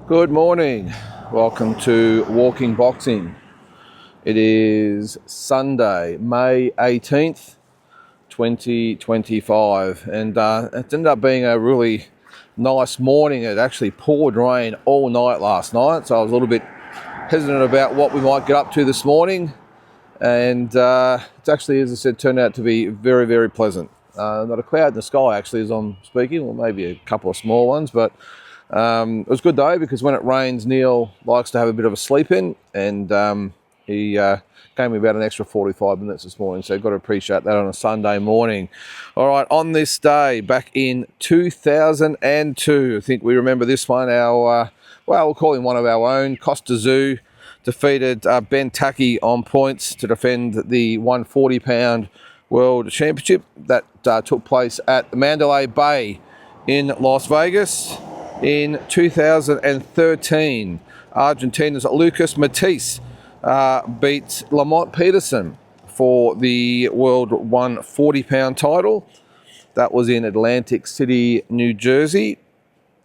Good morning. Welcome to Walking Boxing. It is Sunday, May 18th, 2025, and it ended up being a really nice morning. It actually poured rain all night last night, so I was a little bit hesitant about what we might get up to this morning, and it's actually, as I said, turned out to be very, very pleasant. Not a cloud in the sky, actually, as I'm speaking, or maybe a couple of small ones, but it was a good day because when it rains, Neil likes to have a bit of a sleep in, and he gave me about an extra 45 minutes this morning, so you've got to appreciate that on a Sunday morning. All right, on this day, back in 2002, I think we remember this one, we'll call him one of our own, Costa Tszyu defeated Ben Taki on points to defend the 140-pound World Championship that took place at the Mandalay Bay in Las Vegas. In 2013, Argentina's Lucas Matisse beat Lamont Peterson for the World 140-pound title. That was in Atlantic City, New Jersey.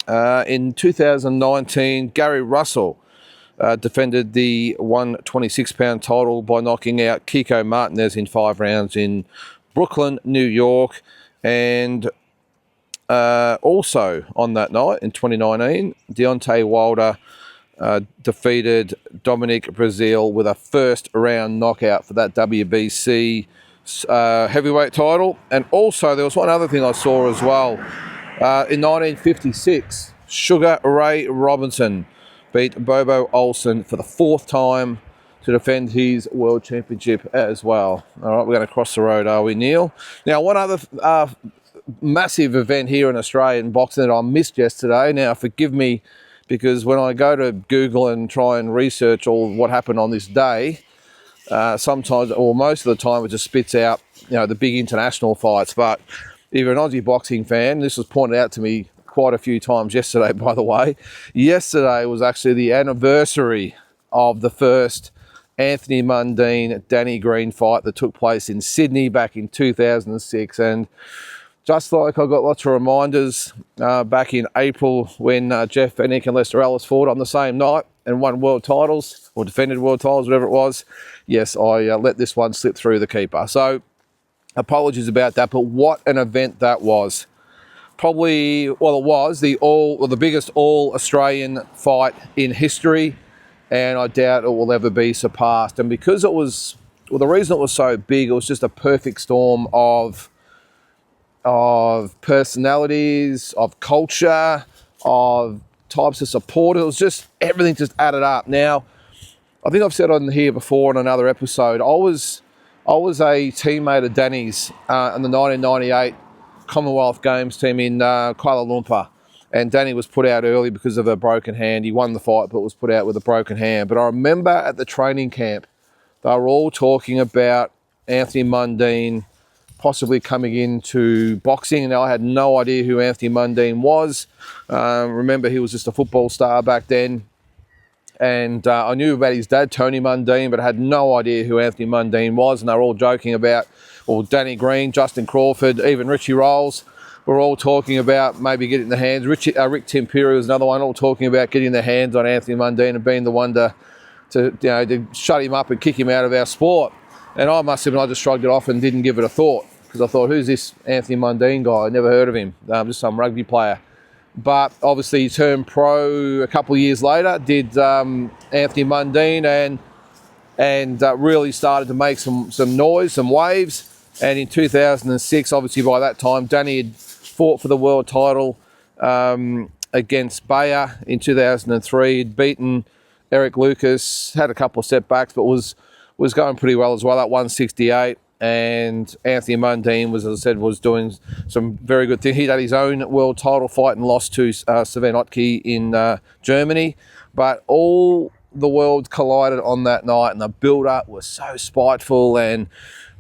In 2019, Gary Russell defended the 126-pound title by knocking out Kiko Martinez in 5 rounds in Brooklyn, New York. And also on that night in 2019, Deontay Wilder defeated Dominic Breazeale with a first-round knockout for that WBC heavyweight title. And also there was one other thing I saw as well. In 1956, Sugar Ray Robinson beat Bobo Olsen for the 4th time to defend his world championship as well. All right, we're going to cross the road, are we, Neil? Now, one other massive event here in Australia in boxing that I missed yesterday. Now, forgive me, because when I go to Google and try and research all what happened on this day, sometimes, or most of the time, it just spits out, the big international fights. But if you're an Aussie boxing fan, this was pointed out to me quite a few times yesterday, by the way. Yesterday was actually the anniversary of the first Anthony Mundine, Danny Green fight that took place in Sydney back in 2006. And just like I got lots of reminders back in April when Jeff Fennick and Lester Ellis fought on the same night and won world titles, or defended world titles, whatever it was. Yes, I let this one slip through the keeper. So apologies about that, but what an event that was. Probably, it was the biggest all-Australian fight in history, and I doubt it will ever be surpassed. And because it was, the reason it was so big, it was just a perfect storm of personalities, of culture, of types of support. It was just, everything just added up. Now, I think I've said on here before in another episode, I was a teammate of Danny's in the 1998 Commonwealth Games team in Kuala Lumpur, and Danny was put out early because of a broken hand. He won the fight but was put out with a broken hand. But I remember at the training camp they were all talking about Anthony Mundine possibly coming into boxing, and I had no idea who Anthony Mundine was. Remember, he was just a football star back then, and I knew about his dad, Tony Mundine, but I had no idea who Anthony Mundine was. And they were all joking about, Danny Green, Justin Crawford, even Richie Rolls were all talking about maybe getting the hands. Rick Timpiri was another one, all talking about getting their hands on Anthony Mundine and being the one to shut him up and kick him out of our sport. And I must admit, I just shrugged it off and didn't give it a thought, because I thought, who's this Anthony Mundine guy? I never heard of him, just some rugby player. But obviously he turned pro a couple of years later, did Anthony Mundine, and really started to make some noise, some waves. And in 2006, obviously by that time, Danny had fought for the world title against Bayer in 2003. He'd beaten Eric Lucas, had a couple of setbacks, but was going pretty well as well at 168. And Anthony Mundine was, as I said, was doing some very good things. He had his own world title fight and lost to Sven Ottke in Germany. But all the world collided on that night, and the build-up was so spiteful, and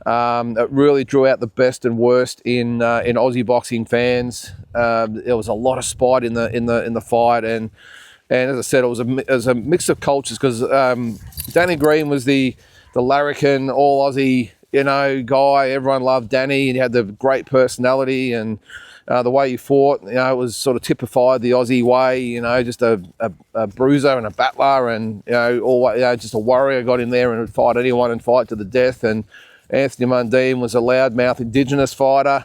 it really drew out the best and worst in Aussie boxing fans. There was a lot of spite in the fight, and as I said, it was a mix of cultures, because Danny Green was the larrikin, all Aussie guy. Everyone loved Danny, and he had the great personality, and The way he fought, you know, it was sort of typified the Aussie way, you know, just a bruiser and a battler and, you know, just a warrior, got in there and would fight anyone and fight to the death. And Anthony Mundine was a loudmouth Indigenous fighter.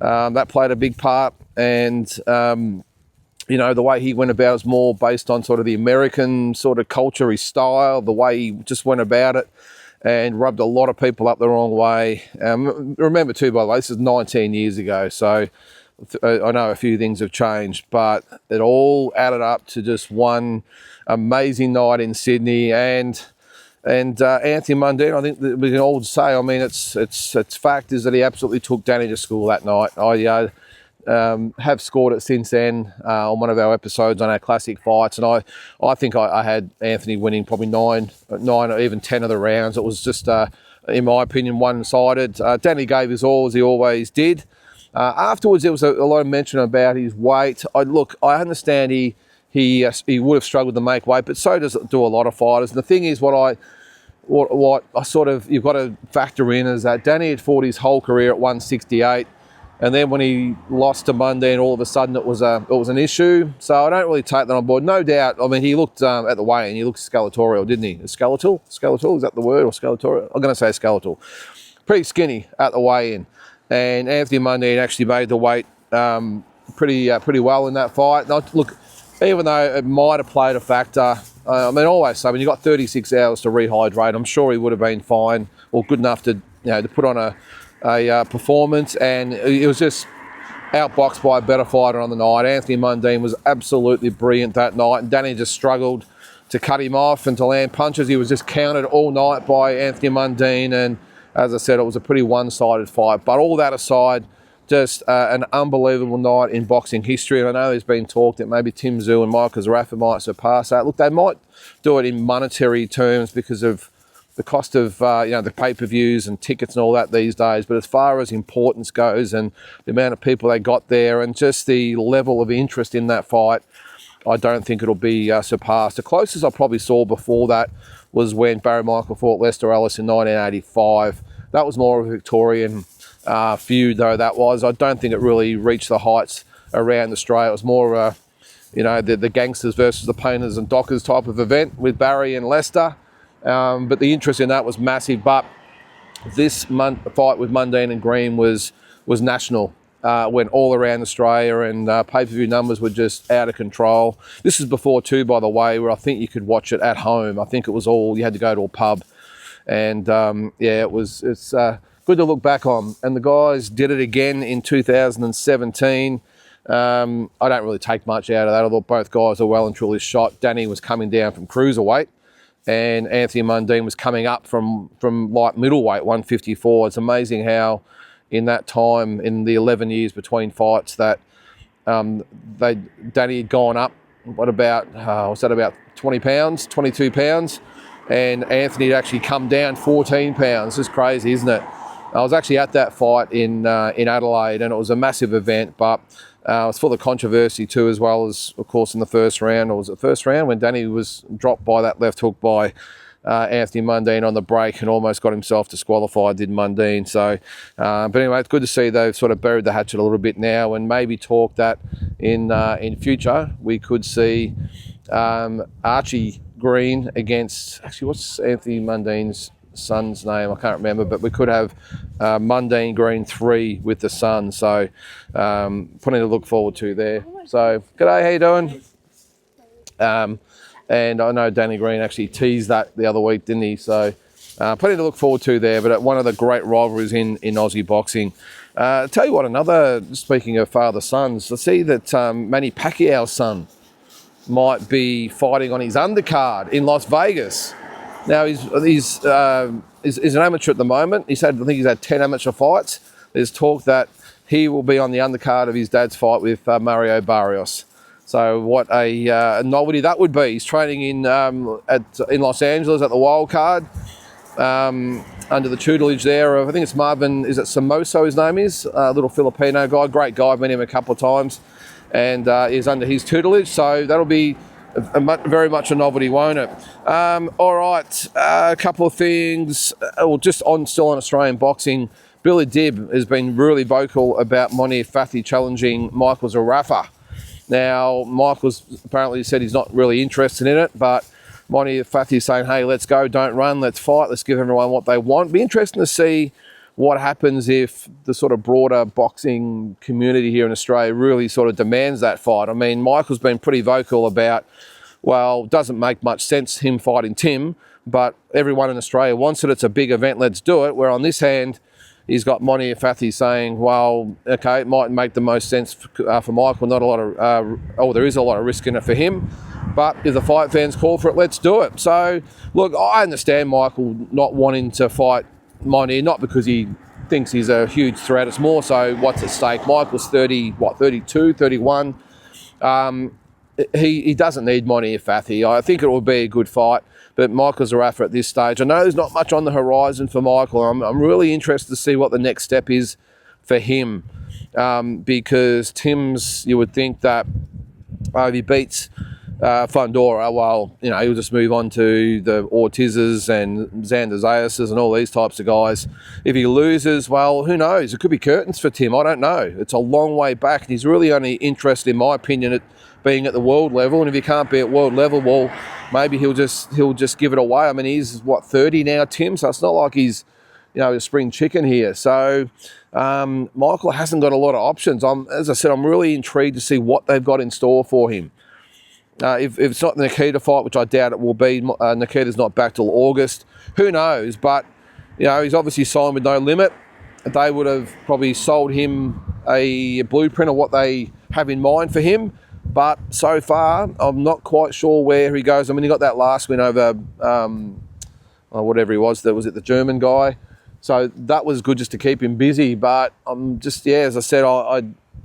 That played a big part. And, you know, the way he went about was more based on sort of the American sort of culture, his style, the way he just went about it, and rubbed a lot of people up the wrong way. Remember too, by the way, this is 19 years ago, so I know a few things have changed, but it all added up to just one amazing night in Sydney. And Anthony Mundine, I think that we can all say, I mean, it's fact is that he absolutely took Danny to school that night. I have scored it since then on one of our episodes on our classic fights, and I think I had Anthony winning probably nine or even 10 of the rounds. It was just, in my opinion, one-sided. Danny gave his all, as he always did. Afterwards, there was a lot of mention about his weight. I understand he would have struggled to make weight, but so do a lot of fighters. And the thing is, what I sort of, you've got to factor in is that Danny had fought his whole career at 168. And then when he lost to Mundine, all of a sudden it was an issue. So I don't really take that on board. No doubt. I mean, he looked at the weigh-in, he looked skeletorial, didn't he? Skeletal? Skeletal, is that the word, or skeletorial? I'm going to say skeletal. Pretty skinny at the weigh-in. And Anthony Mundine actually made the weight pretty well in that fight. And look, even though it might have played a factor, I mean, always so, when you've got 36 hours to rehydrate, I'm sure he would have been fine or good enough to, you know, to put on a performance, and it was just outboxed by a better fighter on the night. Anthony Mundine was absolutely brilliant that night, and Danny just struggled to cut him off and to land punches. He was just countered all night by Anthony Mundine, and as I said, it was a pretty one-sided fight. But all that aside, just an unbelievable night in boxing history. And I know there's been talk that maybe Tim Tszyu and Michael Zarafa might surpass that. Look, they might do it in monetary terms because of the cost of the pay-per-views and tickets and all that these days, but as far as importance goes and the amount of people they got there and just the level of interest in that fight, I don't think it'll be surpassed. The closest I probably saw before that was when Barry Michael fought Lester Ellis in 1985. That was more of a Victorian feud, though that was. I don't think it really reached the heights around Australia. It was more of the gangsters versus the painters and dockers type of event with Barry and Lester. But the interest in that was massive. But this fight with Mundine and Green was national. Went all around Australia, and pay-per-view numbers were just out of control. This is before too, by the way, where I think you could watch it at home. I think it was all, you had to go to a pub. And it's good to look back on. And the guys did it again in 2017. I don't really take much out of that. I thought both guys are well and truly shot. Danny was coming down from cruiserweight, and Anthony Mundine was coming up from light middleweight, 154. It's amazing how in that time, in the 11 years between fights, that Danny had gone up, about 20 pounds, 22 pounds, and Anthony had actually come down 14 pounds. It's crazy, isn't it? I was actually at that fight in Adelaide, and it was a massive event, but it was full of controversy too, as well as, of course, in the first round. Or was it first round when Danny was dropped by that left hook by Anthony Mundine on the break and almost got himself disqualified, did Mundine. So, but anyway, it's good to see they've sort of buried the hatchet a little bit now, and maybe talk that in future we could see Archie Green against, actually, what's Anthony Mundine's son's name? I can't remember, but we could have Mundine Green 3 with the son. So plenty to look forward to there. So g'day, how you doing? And I know Danny Green actually teased that the other week, didn't he? So plenty to look forward to there, but one of the great rivalries in Aussie boxing. Tell you what, speaking of father-sons, I see that Manny Pacquiao's son might be fighting on his undercard in Las Vegas. Now, he's an amateur at the moment. I think he's had 10 amateur fights. There's talk that he will be on the undercard of his dad's fight with Mario Barrios. So what a novelty that would be. He's training in Los Angeles at the Wild Card under the tutelage there of, I think it's Marvin, is it Somoso his name is? A little Filipino guy, great guy. I've met him a couple of times, and he's under his tutelage. So that'll be very much a novelty, won't it? All right, a couple of things. Still on Australian boxing. Billy Dibb has been really vocal about Monir Fathi challenging Michael Zerafa. Now, Michael's apparently said he's not really interested in it, but Monir Fathi is saying, hey, let's go, don't run, let's fight, let's give everyone what they want. Be interesting to see what happens if the sort of broader boxing community here in Australia really sort of demands that fight. I mean, Michael's been pretty vocal about, well, it doesn't make much sense him fighting Tim, but everyone in Australia wants it. It's a big event, let's do it. Where on this hand, he's got Monir Fathi saying, well, okay, it might make the most sense for Michael. Not a lot of, there is a lot of risk in it for him. But if the fight fans call for it, let's do it. So, look, I understand Michael not wanting to fight Monir, not because he thinks he's a huge threat. It's more so what's at stake. Michael's 32, 31. He doesn't need Monir Fathi. I think it will be a good fight. But Michael Zerafa at this stage, I know there's not much on the horizon for Michael. I'm really interested to see what the next step is for him. Because Tim's, you would think that if he beats Fundora, well, you know, he'll just move on to the Ortizes and Xander Zayases and all these types of guys. If he loses, well, who knows? It could be curtains for Tim. I don't know. It's a long way back. And he's really only interested, in my opinion, at being at the world level. And if he can't be at world level, well, maybe he'll just give it away. I mean, he's 30 now, Tim. So it's not like he's, you know, a spring chicken here. So Michael hasn't got a lot of options. As I said, I'm really intrigued to see what they've got in store for him. If it's not the Nikita fight, which I doubt it will be, Nikita's not back till August. Who knows? But, you know, he's obviously signed with No Limit. They would have probably sold him a blueprint of what they have in mind for him. But so far, I'm not quite sure where he goes. I mean, he got that last win over whatever he was. That was it, the German guy. So that was good just to keep him busy. But I'm just, yeah, as I said,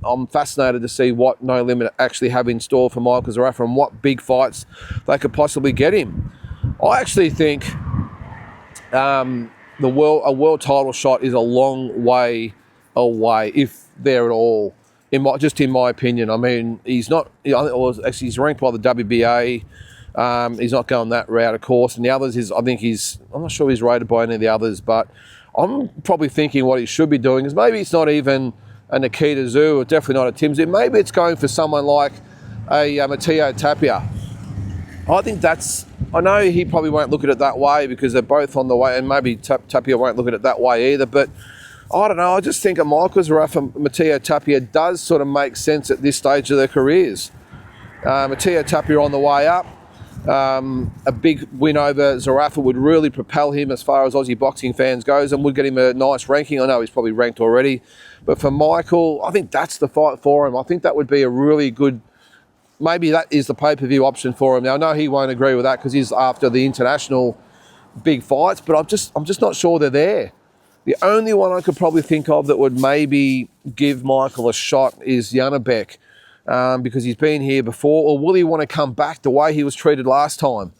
I'm fascinated to see what No Limit actually have in store for Michael Zerafa and what big fights they could possibly get him. I actually think a world title shot is a long way away, if they're at all. In my opinion, I mean, he's not. He's ranked by the WBA. He's not going that route, of course. And the others I'm not sure he's rated by any of the others, but I'm probably thinking what he should be doing is maybe it's not even a Nikita Zoo, or definitely not a Tim Zoo. Maybe it's going for someone like a Matteo Tapia. I think I know he probably won't look at it that way because they're both on the way, and maybe Tapia won't look at it that way either, but I don't know. I just think a Michael Zerafa and Matteo Tapia does sort of make sense at this stage of their careers. Matteo Tapia on the way up. A big win over Zerafa would really propel him as far as Aussie boxing fans goes and would get him a nice ranking. I know he's probably ranked already. But for Michael, I think that's the fight for him. I think that would be a really good, maybe that is the pay-per-view option for him. Now, I know he won't agree with that because he's after the international big fights, but I'm just not sure they're there. The only one I could probably think of that would maybe give Michael a shot is Janabek, because he's been here before. Or will he want to come back the way he was treated last time?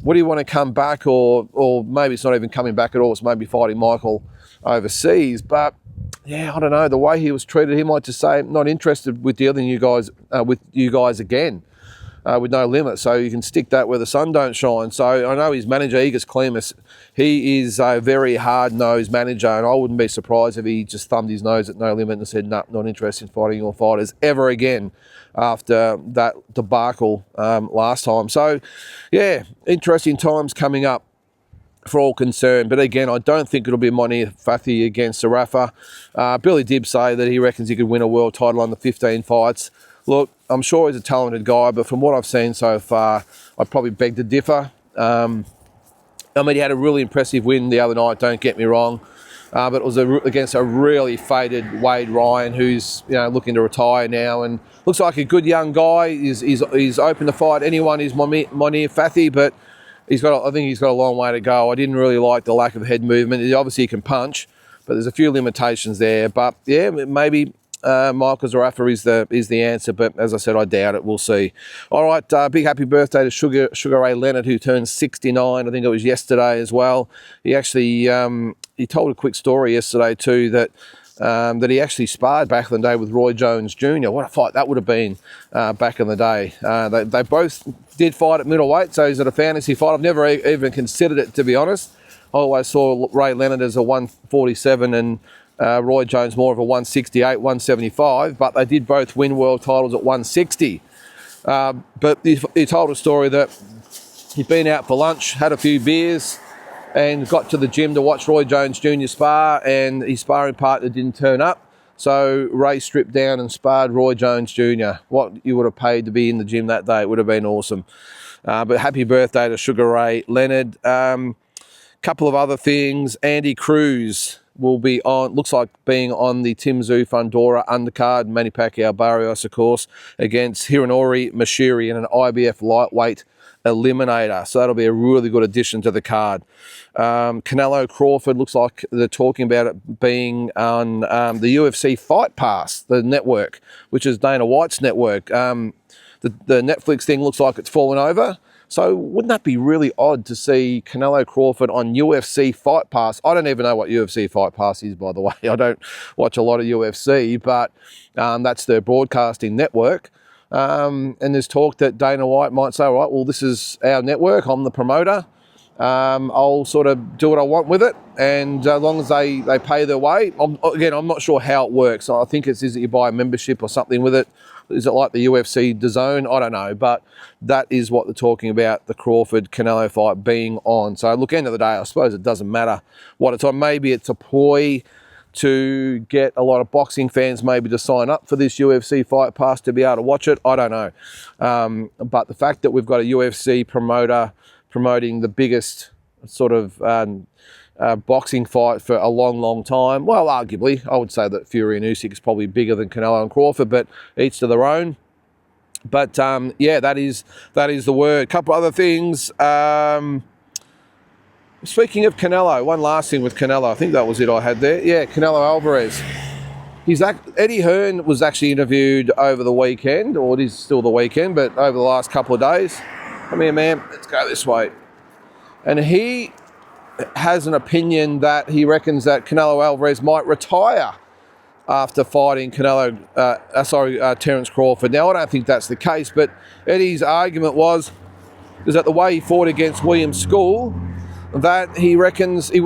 Would he want to come back, or maybe it's not even coming back at all, it's maybe fighting Michael overseas. But yeah, I don't know, the way he was treated, he might just say, not interested with dealing you guys again. With No Limit, so you can stick that where the sun don't shine. So I know his manager, Igor Klimas, he is a very hard-nosed manager, and I wouldn't be surprised if he just thumbed his nose at No Limit and said, nah, not interested in fighting your fighters ever again after that debacle last time. So, yeah, interesting times coming up for all concerned. But again, I don't think it'll be Monir Fathi against Zerafa. Billy Dibb say that he reckons he could win a world title under 15 fights. Look, I'm sure he's a talented guy, but from what I've seen so far, I'd probably beg to differ. I mean, he had a really impressive win the other night, don't get me wrong, but it was against a really faded Wade Ryan, who's looking to retire now, and looks like a good young guy. He's open to fight anyone. He's Monir Fathi, but I think he's got a long way to go. I didn't really like the lack of head movement. He can punch, but there's a few limitations there. But yeah, maybe Michael Zerafa is the answer, but as I said, I doubt it. We'll see. All right, big happy birthday to Sugar Ray Leonard, who turned 69. I think it was yesterday as well. He actually he told a quick story yesterday too that he actually sparred back in the day with Roy Jones Jr. What a fight that would have been back in the day. They both did fight at middleweight, so is it a fantasy fight? I've never even considered it, to be honest. I always saw Ray Leonard as a 147 and Roy Jones more of a 168, 175, but they did both win world titles at 160. But he told a story that he'd been out for lunch, had a few beers, and got to the gym to watch Roy Jones Jr. spar, and his sparring partner didn't turn up. So Ray stripped down and sparred Roy Jones Jr. What you would have paid to be in the gym that day, it would have been awesome. But happy birthday to Sugar Ray Leonard. Couple of other things. Andy Cruz will be on, looks like being on the Tim Tszyu Fundora undercard, Manny Pacquiao Barrios, of course, against Hironori Mashiri in an IBF lightweight eliminator. So that'll be a really good addition to the card. Canelo Crawford, looks like they're talking about it being on the UFC Fight Pass, the network, which is Dana White's network. The Netflix thing looks like it's fallen over. So wouldn't that be really odd to see Canelo Crawford on UFC Fight Pass? I don't even know what UFC Fight Pass is, by the way. I don't watch a lot of UFC, but that's their broadcasting network. And there's talk that Dana White might say, all right, well, this is our network. I'm the promoter. I'll sort of do what I want with it. And as long as they pay their way, I'm not sure how it works. I think is that you buy a membership or something with it. Is it like the UFC DAZN? I don't know, but that is what they're talking about, the Crawford-Canelo fight being on. So look, end of the day, I suppose it doesn't matter what it's on. Maybe it's a ploy to get a lot of boxing fans maybe to sign up for this UFC Fight Pass to be able to watch it. I don't know. But the fact that we've got a UFC promoter promoting the biggest sort of boxing fight for a long, long time. Well, arguably, I would say that Fury and Usyk is probably bigger than Canelo and Crawford, but each to their own. But yeah, that is the word. A couple other things. Speaking of Canelo, one last thing with Canelo. I think that was it I had there. Yeah, Canelo Alvarez. Eddie Hearn was actually interviewed over the weekend, or it is still the weekend, but over the last couple of days. Come here, man. Let's go this way. And he has an opinion that he reckons that Canelo Alvarez might retire after fighting Terence Crawford. Now, I don't think that's the case, but Eddie's argument is that the way he fought against William School, that he reckons he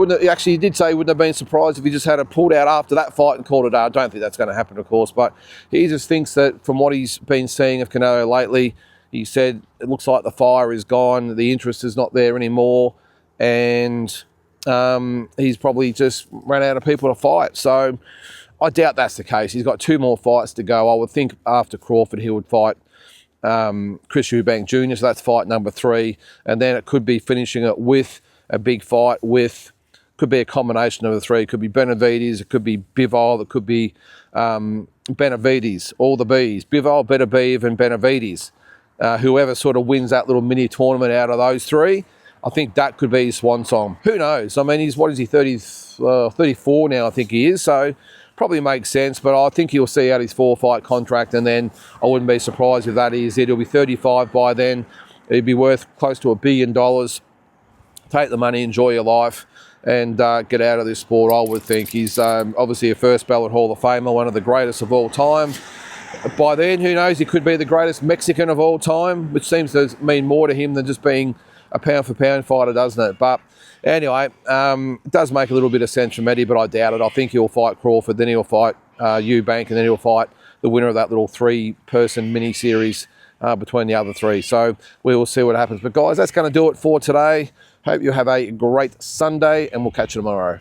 did say he wouldn't have been surprised if he just had pulled out after that fight and called it out. I don't think that's going to happen, of course, but he just thinks that from what he's been seeing of Canelo lately, he said it looks like the fire is gone, the interest is not there anymore, and he's probably just ran out of people to fight. So I doubt that's the case. He's got 2 more fights to go. I would think after Crawford he would fight Chris Eubank Jr., so that's fight number 3, and then it could be finishing it with a big fight could be a combination of the 3. It could be Benavidez, it could be Bivol, it could be Benavidez, all the Bs. Bivol, Beterbiev and Benavidez. Whoever sort of wins that little mini tournament out of those 3, I think that could be his swan song. Who knows? I mean, he's 34 now, I think he is, so probably makes sense, but I think he'll see out his 4-fight contract, and then I wouldn't be surprised if that is it. He'll be 35 by then. He'd be worth close to $1 billion. Take the money, enjoy your life, and get out of this sport, I would think. He's obviously a first ballot Hall of Famer, one of the greatest of all time. By then, who knows, he could be the greatest Mexican of all time, which seems to mean more to him than just being a pound-for-pound fighter, doesn't it? But anyway, it does make a little bit of sense from Eddie, but I doubt it. I think he'll fight Crawford, then he'll fight Eubank, and then he'll fight the winner of that little 3-person mini-series between the other 3. So we will see what happens. But guys, that's going to do it for today. Hope you have a great Sunday, and we'll catch you tomorrow.